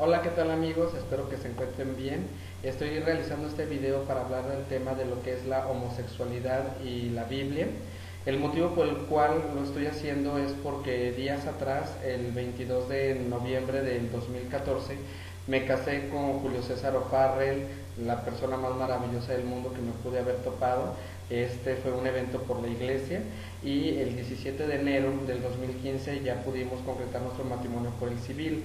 Hola, ¿qué tal amigos? Espero que se encuentren bien. Estoy realizando este video para hablar del tema de lo que es la homosexualidad y la Biblia. El motivo por el cual lo estoy haciendo es porque días atrás, el 22 de noviembre del 2014, me casé con Julio César O'Farrell, la persona más maravillosa del mundo que me pude haber topado. Este fue un evento por la iglesia y el 17 de enero del 2015 ya pudimos concretar nuestro matrimonio por el civil.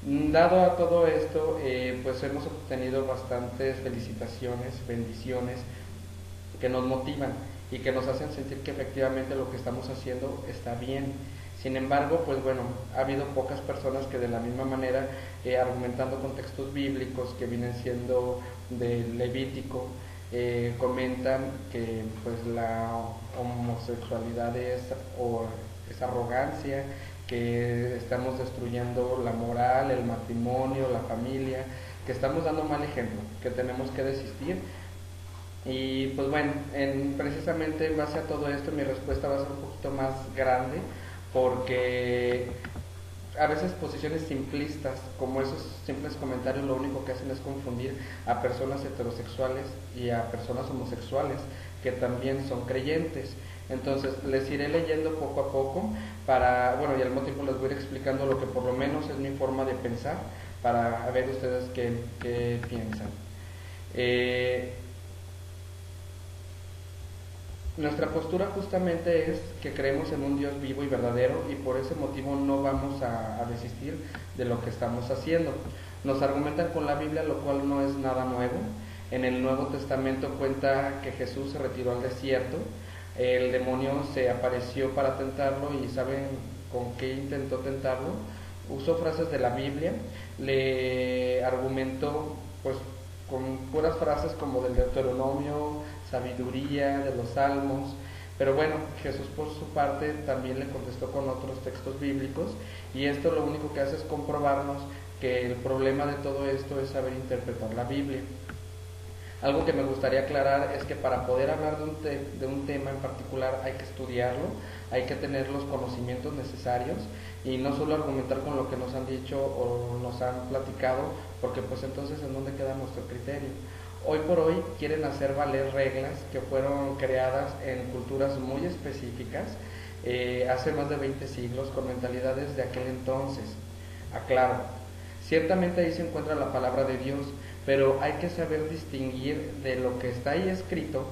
Dado a todo esto, pues hemos obtenido bastantes felicitaciones, bendiciones que nos motivan y que nos hacen sentir que efectivamente lo que estamos haciendo está bien. Sin embargo, pues bueno, ha habido pocas personas que de la misma manera, argumentando con textos bíblicos que vienen siendo del Levítico, comentan que pues la homosexualidad es arrogancia, que estamos destruyendo la moral, el matrimonio, la familia, que estamos dando mal ejemplo, que tenemos que desistir. Y pues bueno, precisamente en base a todo esto mi respuesta va a ser un poquito más grande, porque a veces posiciones simplistas como esos simples comentarios lo único que hacen es confundir a personas heterosexuales y a personas homosexuales que también son creyentes. Entonces les iré leyendo poco a poco para, bueno, y al mismo tiempo les voy a ir explicando lo que por lo menos es mi forma de pensar para ver ustedes qué piensan. Nuestra postura justamente es que creemos en un Dios vivo y verdadero, y por ese motivo no vamos a desistir de lo que estamos haciendo. Nos argumentan con la Biblia, lo cual no es nada nuevo. En el Nuevo Testamento cuenta que Jesús se retiró al desierto, el demonio se apareció para tentarlo, y ¿saben con qué intentó tentarlo? Usó frases de la Biblia, le argumentó pues con puras frases como del Deuteronomio, sabiduría, de los salmos. Pero bueno, Jesús por su parte también le contestó con otros textos bíblicos, y esto lo único que hace es comprobarnos que el problema de todo esto es saber interpretar la Biblia. Algo que me gustaría aclarar es que para poder hablar de un tema en particular hay que estudiarlo, hay que tener los conocimientos necesarios y no solo argumentar con lo que nos han dicho o nos han platicado, porque pues entonces ¿en dónde queda nuestro criterio? Hoy por hoy quieren hacer valer reglas que fueron creadas en culturas muy específicas, hace más de 20 siglos, con mentalidades de aquel entonces. Aclaro, ciertamente ahí se encuentra la palabra de Dios, pero hay que saber distinguir de lo que está ahí escrito,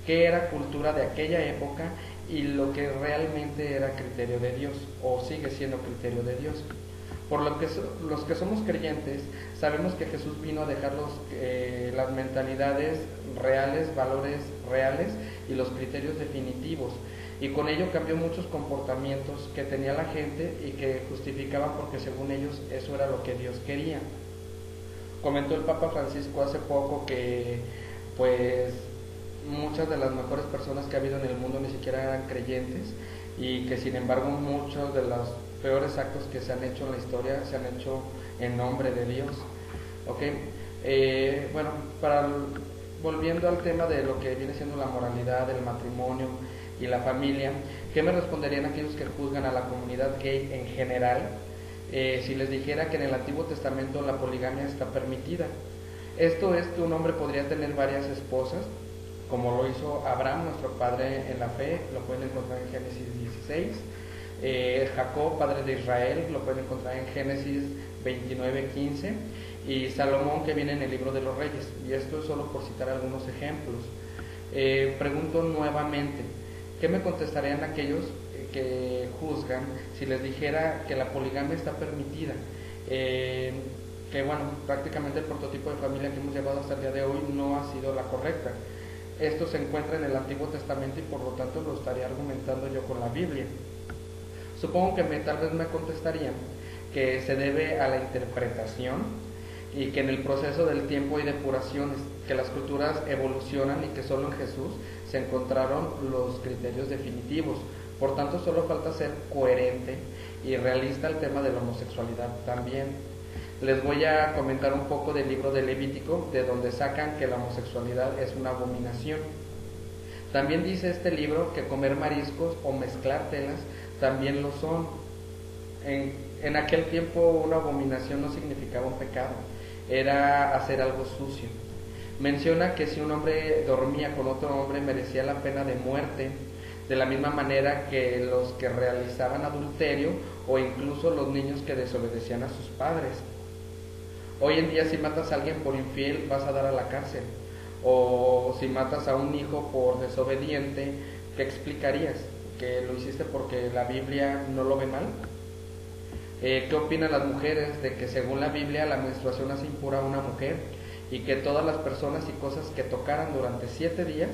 qué era cultura de aquella época y lo que realmente era criterio de Dios, o sigue siendo criterio de Dios. Por lo que los que somos creyentes sabemos que Jesús vino a dejar las mentalidades reales, valores reales y los criterios definitivos, y con ello cambió muchos comportamientos que tenía la gente y que justificaban porque según ellos eso era lo que Dios quería. Comentó el Papa Francisco hace poco que pues muchas de las mejores personas que ha habido en el mundo ni siquiera eran creyentes, y que sin embargo muchos de los peores actos que se han hecho en la historia se han hecho en nombre de Dios. Bueno, volviendo al tema de lo que viene siendo la moralidad, el matrimonio y la familia, ¿qué me responderían aquellos que juzgan a la comunidad gay en general si les dijera que en el Antiguo Testamento la poligamia está permitida? Esto es que un hombre podría tener varias esposas, como lo hizo Abraham, nuestro padre en la fe, lo pueden encontrar en Génesis 16. Jacob, padre de Israel, lo pueden encontrar en Génesis 29:15, y Salomón, que viene en el libro de los Reyes. Y esto es solo por citar algunos ejemplos. Pregunto nuevamente, ¿qué me contestarían aquellos que juzgan si les dijera que la poligamia está permitida? Que bueno, prácticamente el prototipo de familia que hemos llevado hasta el día de hoy no ha sido la correcta. Esto se encuentra en el Antiguo Testamento y por lo tanto lo estaría argumentando yo con la Biblia. Supongo que tal vez me contestarían que se debe a la interpretación, y que en el proceso del tiempo hay depuraciones, que las culturas evolucionan y que solo en Jesús se encontraron los criterios definitivos. Por tanto, solo falta ser coherente y realista al tema de la homosexualidad también. Les voy a comentar un poco del libro de Levítico, de donde sacan que la homosexualidad es una abominación. También dice este libro que comer mariscos o mezclar telas también lo son. En aquel tiempo una abominación no significaba un pecado, era hacer algo sucio. Menciona que si un hombre dormía con otro hombre merecía la pena de muerte, de la misma manera que los que realizaban adulterio o incluso los niños que desobedecían a sus padres. Hoy en día si matas a alguien por infiel vas a dar a la cárcel, o si matas a un hijo por desobediente, ¿qué explicarías? ¿Que lo hiciste porque la Biblia no lo ve mal? ¿Qué opinan las mujeres de que según la Biblia la menstruación hace impura a una mujer y que todas las personas y cosas que tocaran durante 7 días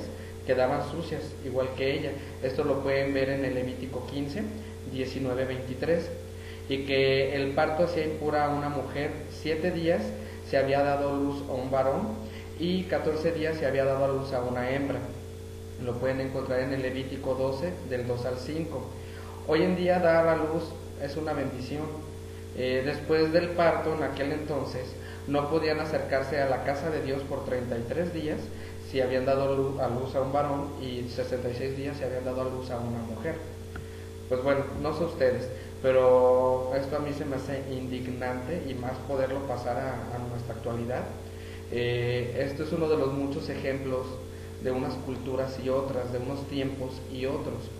quedaban sucias, igual que ella? Esto lo pueden ver en el Levítico 15, 19, 23. Y que el parto hacía impura a una mujer 7 días se había dado a luz a un varón y 14 días se había dado a luz a una hembra. Lo pueden encontrar en el Levítico 12, del 2 al 5. Hoy en día dar a luz es una bendición. Después del parto, en aquel entonces, no podían acercarse a la casa de Dios por 33 días si habían dado a luz a un varón y 66 días si habían dado a luz a una mujer. Pues bueno, no sé ustedes, pero esto a mí se me hace indignante, y más poderlo pasar a nuestra actualidad. Esto es uno de los muchos ejemplos de unas culturas y otras, de unos tiempos y otros.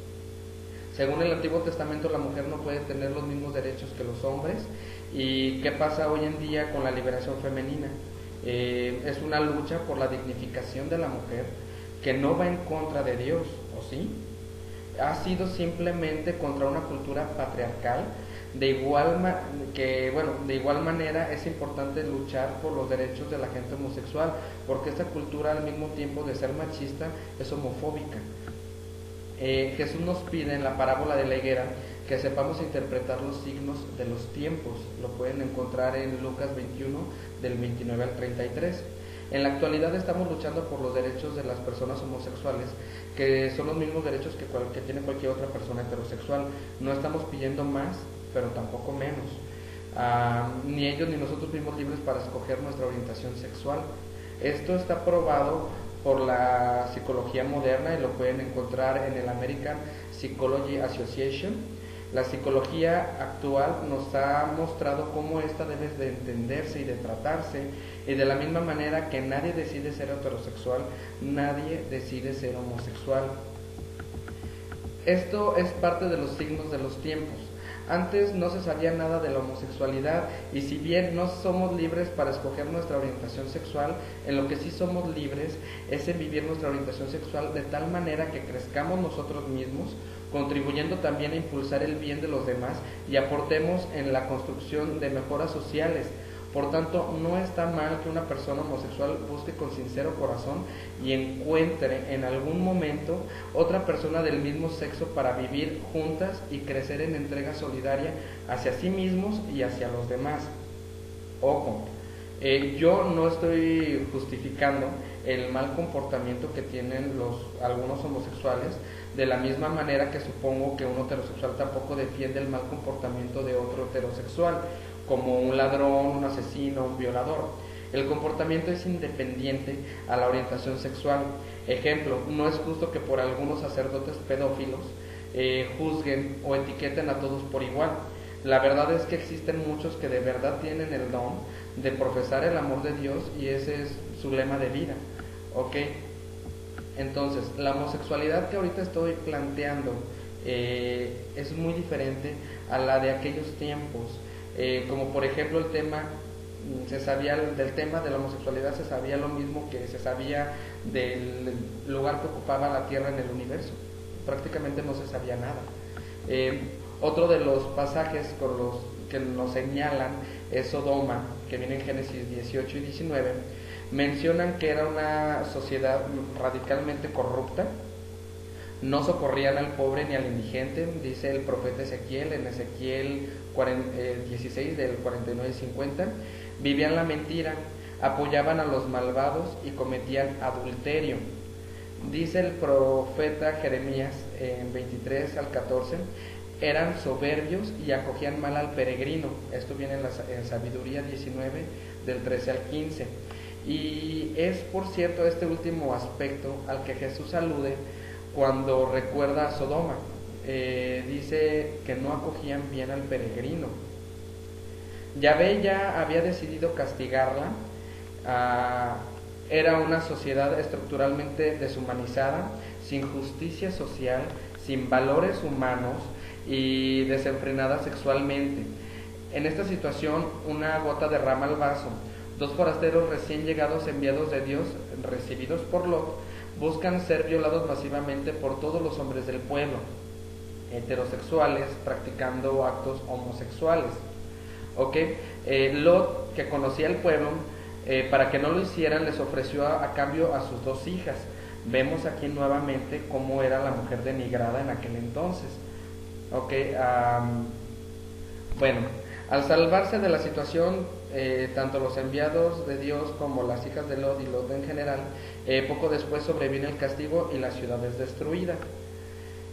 Según el Antiguo Testamento, la mujer no puede tener los mismos derechos que los hombres. ¿Y qué pasa hoy en día con la liberación femenina? Es una lucha por la dignificación de la mujer que no va en contra de Dios, ¿o sí? Ha sido simplemente contra una cultura patriarcal. De igual manera es importante luchar por los derechos de la gente homosexual, porque esta cultura, al mismo tiempo de ser machista, es homofóbica. Jesús nos pide en la parábola de la higuera que sepamos interpretar los signos de los tiempos. Lo pueden encontrar en Lucas 21, del 29 al 33. En la actualidad estamos luchando por los derechos de las personas homosexuales, que son los mismos derechos que tiene cualquier otra persona heterosexual. No estamos pidiendo más, pero tampoco menos. Ni ellos ni nosotros fuimos libres para escoger nuestra orientación sexual. Esto está probado por la psicología moderna y lo pueden encontrar en el American Psychology Association. La psicología actual nos ha mostrado cómo esta debe de entenderse y de tratarse, y de la misma manera que nadie decide ser heterosexual, nadie decide ser homosexual. Esto es parte de los signos de los tiempos. Antes no se sabía nada de la homosexualidad, y si bien no somos libres para escoger nuestra orientación sexual, en lo que sí somos libres es en vivir nuestra orientación sexual de tal manera que crezcamos nosotros mismos, contribuyendo también a impulsar el bien de los demás y aportemos en la construcción de mejoras sociales. Por tanto, no está mal que una persona homosexual busque con sincero corazón y encuentre en algún momento otra persona del mismo sexo para vivir juntas y crecer en entrega solidaria hacia sí mismos y hacia los demás. Ojo, yo no estoy justificando el mal comportamiento que tienen algunos homosexuales, de la misma manera que supongo que un heterosexual tampoco defiende el mal comportamiento de otro heterosexual, como un ladrón, un asesino, un violador. El comportamiento es independiente a la orientación sexual. Ejemplo, no es justo que por algunos sacerdotes pedófilos juzguen o etiqueten a todos por igual. La verdad es que existen muchos que de verdad tienen el don de profesar el amor de Dios, y ese es su lema de vida. ¿Ok? Entonces, la homosexualidad que ahorita estoy planteando es muy diferente a la de aquellos tiempos. Como por ejemplo del tema de la homosexualidad se sabía lo mismo que se sabía del lugar que ocupaba la Tierra en el universo. Prácticamente no se sabía nada. Otro de los pasajes con los que nos señalan es Sodoma, que viene en Génesis 18 y 19. Mencionan que era una sociedad radicalmente corrupta. No socorrían al pobre ni al indigente, dice el profeta Ezequiel en Ezequiel 16 del 49 y 50. Vivían la mentira, apoyaban a los malvados y cometían adulterio. Dice el profeta Jeremías en 23 al 14, eran soberbios y acogían mal al peregrino. Esto viene en Sabiduría 19 del 13 al 15. Y es, por cierto, este último aspecto al que Jesús alude cuando recuerda a Sodoma. Dice que no acogían bien al peregrino. Yahvé ya había decidido castigarla. Era una sociedad estructuralmente deshumanizada, sin justicia social, sin valores humanos y desenfrenada sexualmente. En esta situación, una gota derrama el vaso. Dos forasteros recién llegados, enviados de Dios, recibidos por Lot, buscan ser violados masivamente por todos los hombres del pueblo, heterosexuales, practicando actos homosexuales. Lot, que conocía el pueblo, para que no lo hicieran, les ofreció a cambio a sus dos hijas. Vemos aquí nuevamente cómo era la mujer denigrada en aquel entonces. Bueno, al salvarse de la situación, tanto los enviados de Dios como las hijas de Lot y Lot en general, poco después sobreviene el castigo y la ciudad es destruida.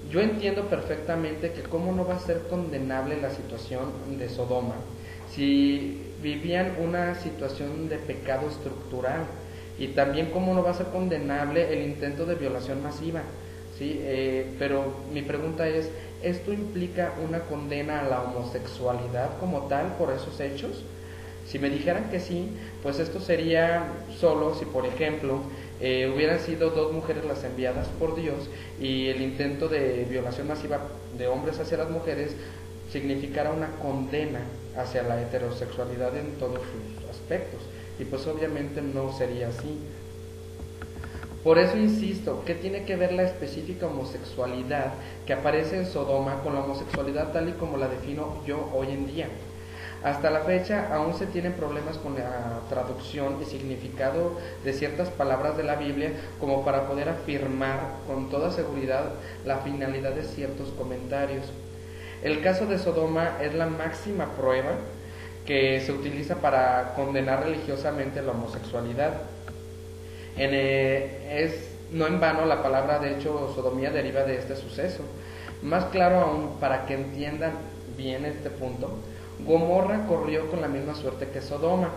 Yo entiendo perfectamente que cómo no va a ser condenable la situación de Sodoma si vivían una situación de pecado estructural, y también cómo no va a ser condenable el intento de violación masiva, ¿sí? Pero mi pregunta es, ¿esto implica una condena a la homosexualidad como tal por esos hechos? Si me dijeran que sí, pues esto sería solo si, por ejemplo, hubieran sido dos mujeres las enviadas por Dios y el intento de violación masiva de hombres hacia las mujeres significara una condena hacia la heterosexualidad en todos sus aspectos, y pues obviamente no sería así. Por eso insisto, ¿qué tiene que ver la específica homosexualidad que aparece en Sodoma con la homosexualidad tal y como la defino yo hoy en día? Hasta la fecha aún se tienen problemas con la traducción y significado de ciertas palabras de la Biblia como para poder afirmar con toda seguridad la finalidad de ciertos comentarios. El caso de Sodoma es la máxima prueba que se utiliza para condenar religiosamente la homosexualidad. No en vano la palabra, de hecho, sodomía deriva de este suceso. Más claro aún, para que entiendan bien este punto, Gomorra corrió con la misma suerte que Sodoma.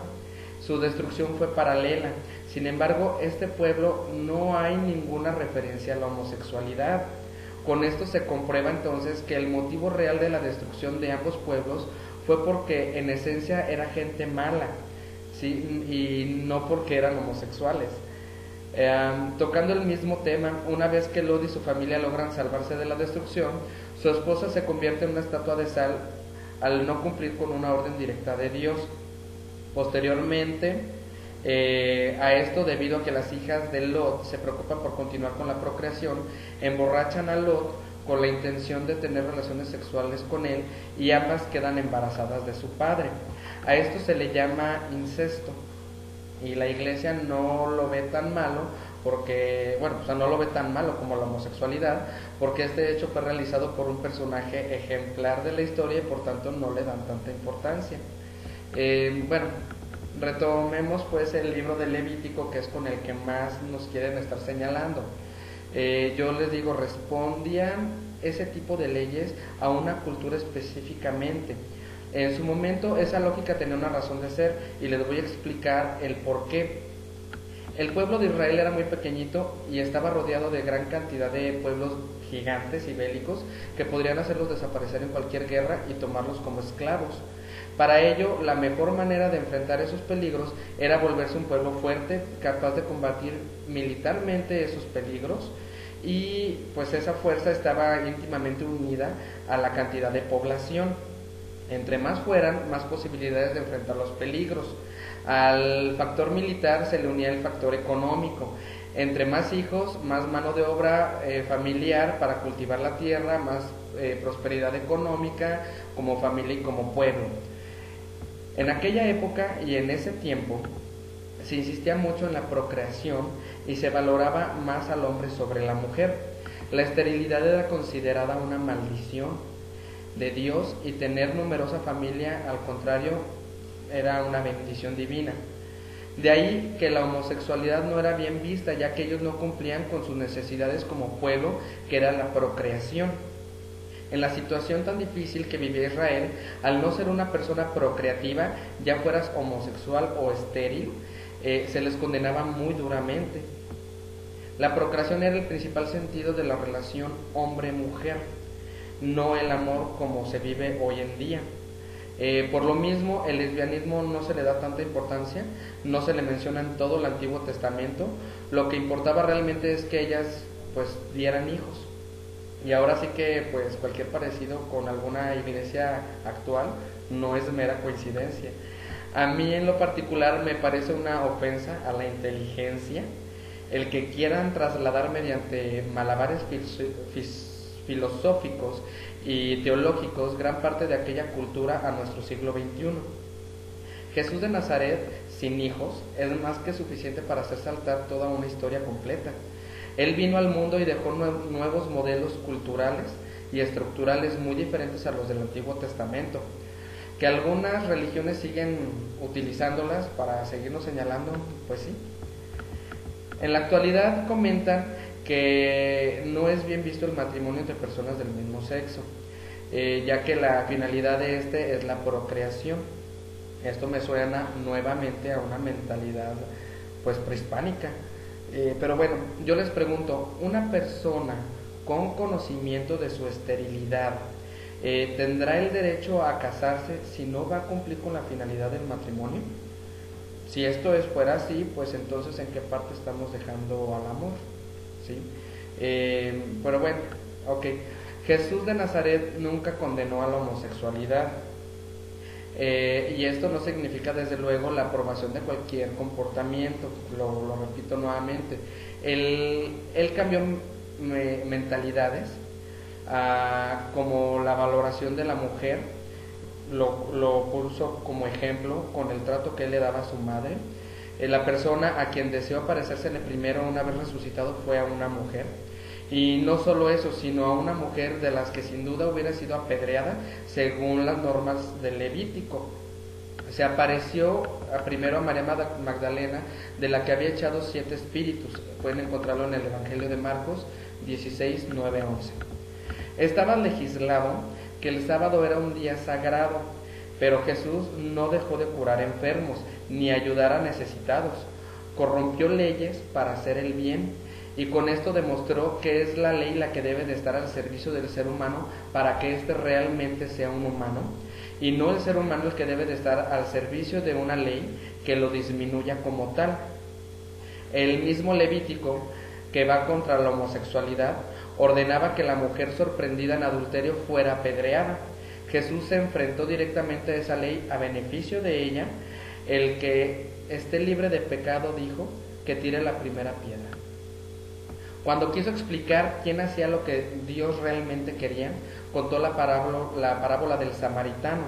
Su destrucción fue paralela. Sin embargo, este pueblo no hay ninguna referencia a la homosexualidad. Con esto se comprueba entonces que el motivo real de la destrucción de ambos pueblos fue porque en esencia era gente mala, ¿sí? Y no porque eran homosexuales. Tocando el mismo tema, una vez que Lot y su familia logran salvarse de la destrucción, su esposa se convierte en una estatua de sal al no cumplir con una orden directa de Dios. Posteriormente a esto, debido a que las hijas de Lot se preocupan por continuar con la procreación, emborrachan a Lot con la intención de tener relaciones sexuales con él, y ambas quedan embarazadas de su padre. A esto se le llama incesto, y la iglesia no lo ve tan malo porque, no lo ve tan malo como la homosexualidad, porque este hecho fue realizado por un personaje ejemplar de la historia y por tanto no le dan tanta importancia. Retomemos pues el libro de Levítico, que es con el que más nos quieren estar señalando. Yo les digo, respondían ese tipo de leyes a una cultura específicamente. En su momento esa lógica tenía una razón de ser, y les voy a explicar el por qué. El pueblo de Israel era muy pequeñito y estaba rodeado de gran cantidad de pueblos gigantes y bélicos que podrían hacerlos desaparecer en cualquier guerra y tomarlos como esclavos. Para ello, la mejor manera de enfrentar esos peligros era volverse un pueblo fuerte, capaz de combatir militarmente esos peligros, y pues esa fuerza estaba íntimamente unida a la cantidad de población. Entre más fueran, más posibilidades de enfrentar los peligros. Al factor militar se le unía el factor económico. Entre más hijos, más mano de obra familiar para cultivar la tierra, más prosperidad económica como familia y como pueblo. En aquella época y en ese tiempo se insistía mucho en la procreación y se valoraba más al hombre sobre la mujer. La esterilidad era considerada una maldición de Dios, y tener numerosa familia, al contrario, era una bendición divina. De ahí que la homosexualidad no era bien vista, ya que ellos no cumplían con sus necesidades como pueblo, que era la procreación. En la situación tan difícil que vivía Israel, al no ser una persona procreativa, ya fueras homosexual o estéril, se les condenaba muy duramente. La procreación era el principal sentido de la relación hombre-mujer, no el amor como se vive hoy en día. Por lo mismo, el lesbianismo no se le da tanta importancia, no se le menciona en todo el Antiguo Testamento. Lo que importaba realmente es que ellas pues dieran hijos. Y ahora sí que pues cualquier parecido con alguna iglesia actual no es mera coincidencia. A mí en lo particular me parece una ofensa a la inteligencia el que quieran trasladar mediante malabares filosóficos y teológicos gran parte de aquella cultura a nuestro siglo XXI. Jesús de Nazaret, sin hijos, es más que suficiente para hacer saltar toda una historia completa. Él vino al mundo y dejó nuevos modelos culturales y estructurales muy diferentes a los del Antiguo Testamento, que algunas religiones siguen utilizándolas para seguirnos señalando, pues sí. En la actualidad comentan que no es bien visto el matrimonio entre personas del mismo sexo, ya que la finalidad de este es la procreación. Esto me suena nuevamente a una mentalidad pues prehispánica. Pero bueno, yo les pregunto, ¿una persona con conocimiento de su esterilidad tendrá el derecho a casarse si no va a cumplir con la finalidad del matrimonio? Si esto fuera así, pues entonces ¿en qué parte estamos dejando al amor? ¿Sí? Pero bueno, ok. Jesús de Nazaret nunca condenó a la homosexualidad. Y esto no significa desde luego la aprobación de cualquier comportamiento, lo repito nuevamente. Él cambió mentalidades, como la valoración de la mujer, lo puso como ejemplo con el trato que él le daba a su madre. La persona a quien deseó parecérsele primero una vez resucitado fue a una mujer. Y no solo eso, sino a una mujer de las que sin duda hubiera sido apedreada según las normas del Levítico. Se apareció primero a María Magdalena, de la que había echado 7 espíritus. Pueden encontrarlo en el Evangelio de Marcos 16, 9, 11. Estaba legislado que el sábado era un día sagrado, pero Jesús no dejó de curar enfermos ni ayudar a necesitados. Corrompió leyes para hacer el bien, y con esto demostró que es la ley la que debe de estar al servicio del ser humano para que éste realmente sea un humano, y no el ser humano el que debe de estar al servicio de una ley que lo disminuya como tal. El mismo Levítico, que va contra la homosexualidad, ordenaba que la mujer sorprendida en adulterio fuera apedreada. Jesús se enfrentó directamente a esa ley a beneficio de ella. El que esté libre de pecado, dijo, que tire la primera piedra. Cuando quiso explicar quién hacía lo que Dios realmente quería, contó la parábola del samaritano.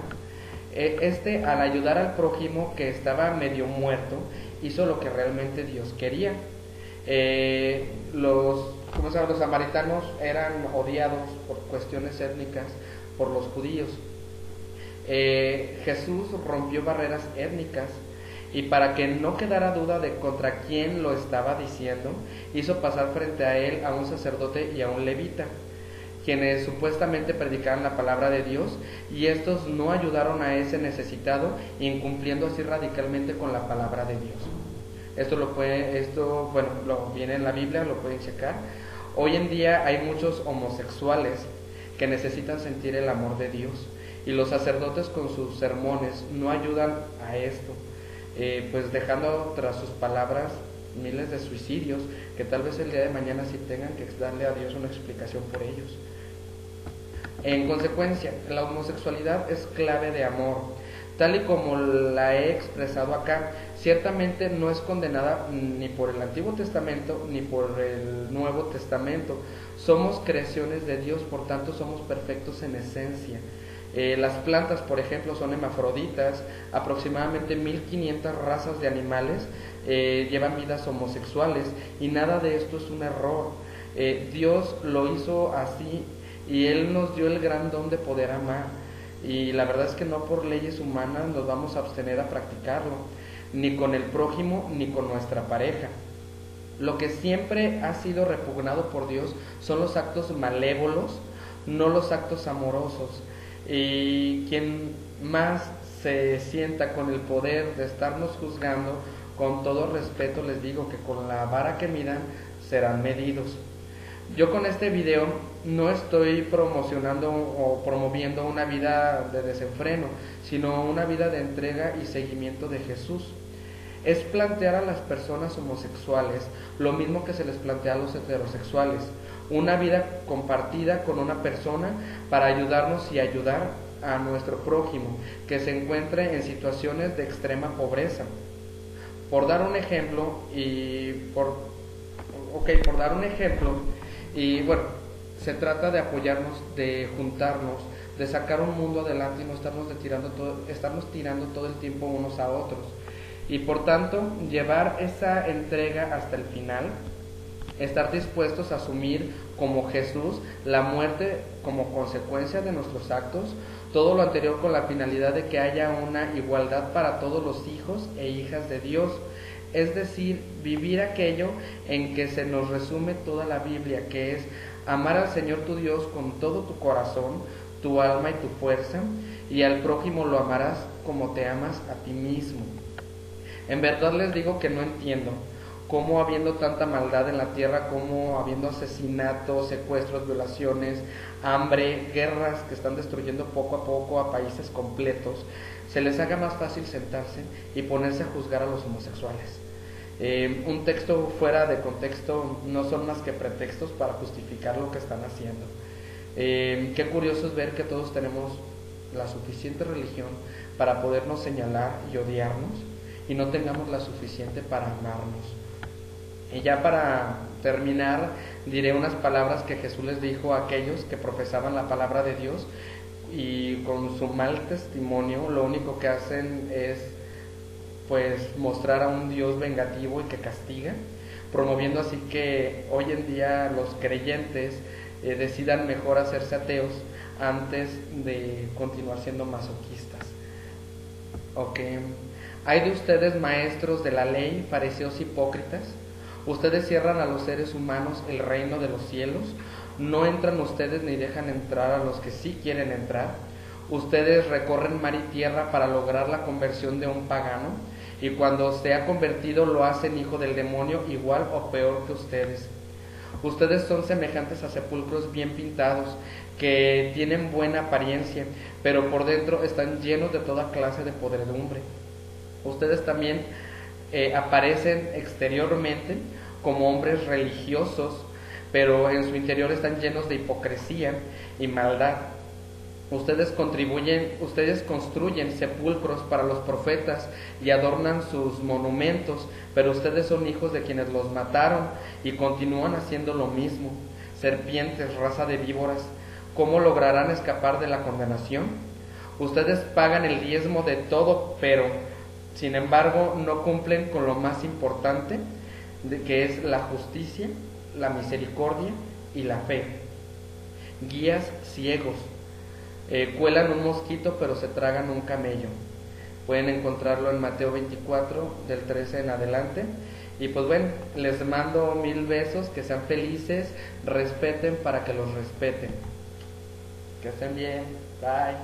Al ayudar al prójimo que estaba medio muerto, hizo lo que realmente Dios quería. Los samaritanos eran odiados por cuestiones étnicas por los judíos. Jesús rompió barreras étnicas, y para que no quedara duda de contra quién lo estaba diciendo, hizo pasar frente a él a un sacerdote y a un levita, quienes supuestamente predicaban la palabra de Dios, y estos no ayudaron a ese necesitado, incumpliendo así radicalmente con la palabra de Dios. Esto viene en la Biblia, lo pueden checar. Hoy en día hay muchos homosexuales que necesitan sentir el amor de Dios, y los sacerdotes con sus sermones no ayudan a esto, pues dejando tras sus palabras miles de suicidios que tal vez el día de mañana sí tengan que darle a Dios una explicación por ellos. En consecuencia, la homosexualidad es clave de amor, tal y como la he expresado acá. Ciertamente no es condenada ni por el Antiguo Testamento ni por el Nuevo Testamento. Somos creaciones de Dios, por tanto somos perfectos en esencia. Las plantas, por ejemplo, son hermafroditas. Aproximadamente 1500 razas de animales llevan vidas homosexuales, y nada de esto es un error. Dios lo hizo así, y Él nos dio el gran don de poder amar, y la verdad es que no por leyes humanas nos vamos a abstener a practicarlo, ni con el prójimo ni con nuestra pareja. Lo que siempre ha sido repugnado por Dios son los actos malévolos, no los actos amorosos. Y quien más se sienta con el poder de estarnos juzgando, con todo respeto les digo que con la vara que midan serán medidos. Yo con este video no estoy promocionando o promoviendo una vida de desenfreno, sino una vida de entrega y seguimiento de Jesús. Es plantear a las personas homosexuales lo mismo que se les plantea a los heterosexuales, una vida compartida con una persona para ayudarnos y ayudar a nuestro prójimo que se encuentre en situaciones de extrema pobreza. Por dar un ejemplo, bueno, se trata de apoyarnos, de juntarnos, de sacar un mundo adelante y no estarnos tirando todo el tiempo unos a otros. Y por tanto, llevar esa entrega hasta el final, estar dispuestos a asumir como Jesús la muerte como consecuencia de nuestros actos, todo lo anterior con la finalidad de que haya una igualdad para todos los hijos e hijas de Dios, es decir, vivir aquello en que se nos resume toda la Biblia, que es amar al Señor tu Dios con todo tu corazón, tu alma y tu fuerza, y al prójimo lo amarás como te amas a ti mismo. En verdad les digo que no entiendo cómo habiendo tanta maldad en la tierra, cómo habiendo asesinatos, secuestros, violaciones, hambre, guerras que están destruyendo poco a poco a países completos, se les haga más fácil sentarse y ponerse a juzgar a los homosexuales. Un texto fuera de contexto no son más que pretextos para justificar lo que están haciendo. Qué curioso es ver que todos tenemos la suficiente religión para podernos señalar y odiarnos, y no tengamos la suficiente para amarnos. Y ya para terminar, diré unas palabras que Jesús les dijo a aquellos que profesaban la palabra de Dios y con su mal testimonio lo único que hacen es pues mostrar a un Dios vengativo y que castiga, promoviendo así que hoy en día los creyentes decidan mejor hacerse ateos antes de continuar siendo masoquistas. Hay de ustedes, maestros de la ley, fariseos hipócritas. Ustedes cierran a los seres humanos el reino de los cielos. No entran ustedes ni dejan entrar a los que sí quieren entrar. Ustedes recorren mar y tierra para lograr la conversión de un pagano, y cuando se ha convertido lo hacen hijo del demonio, igual o peor que ustedes. Ustedes son semejantes a sepulcros bien pintados, que tienen buena apariencia, pero por dentro están llenos de toda clase de podredumbre. Ustedes también aparecen exteriormente como hombres religiosos, pero en su interior están llenos de hipocresía y maldad. Ustedes construyen sepulcros para los profetas y adornan sus monumentos, pero ustedes son hijos de quienes los mataron y continúan haciendo lo mismo. Serpientes, raza de víboras, ¿cómo lograrán escapar de la condenación? Ustedes pagan el diezmo de todo, pero sin embargo no cumplen con lo más importante, que es la justicia, la misericordia y la fe. Guías ciegos, cuelan un mosquito pero se tragan un camello. Pueden encontrarlo en Mateo 24 del 13 en adelante. Y pues bueno, les mando 1000 besos, que sean felices, respeten para que los respeten. Que estén bien, bye.